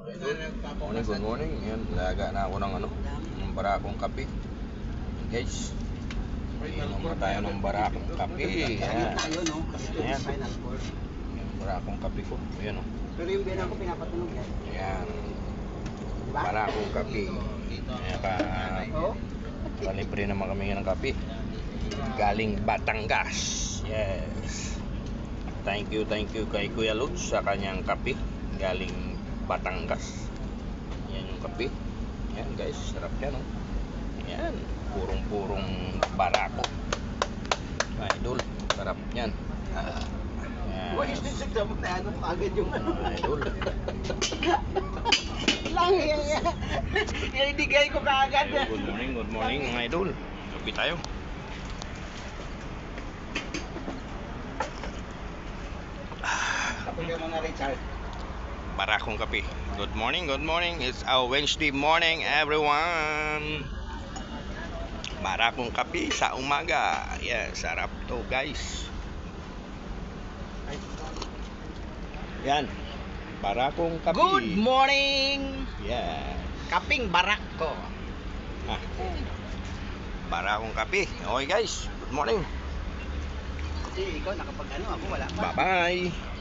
Good morning. Yan, laga na ako ng ng barakong kape. Guys, inom na tayo ng barakong kape. Yan. Yan. Yung barakong kape ko. Yan o. Pero yung biyanan ko pinapatunog yan. Yan. Barakong kape. Yan libre naman kami ng kape. Galing Batangas. Yes. Thank you kay Kuya Lutz sa kanyang kape. Galing Batangas. Yan yung kape. Yan guys, sarap yan oh. Yan, purong barako. Idol, sarap yan. Uy, isisagda mo na ano agad yung Idol. Lang yan. Inindigay ko kaagad. Good morning mga idol. Kape tayo. Kapag mga Richard. Barakong kape. Good morning. It's our Wednesday morning, everyone. Barakong kape sa umaga. Yeah, sarap to, guys. Yan. Barakong kape. Good morning. Yeah. Kaping barak ko. Barakong kape. Okay, guys. Good morning. Kasi ikaw nakapag ano, ako wala pa. Bye-bye.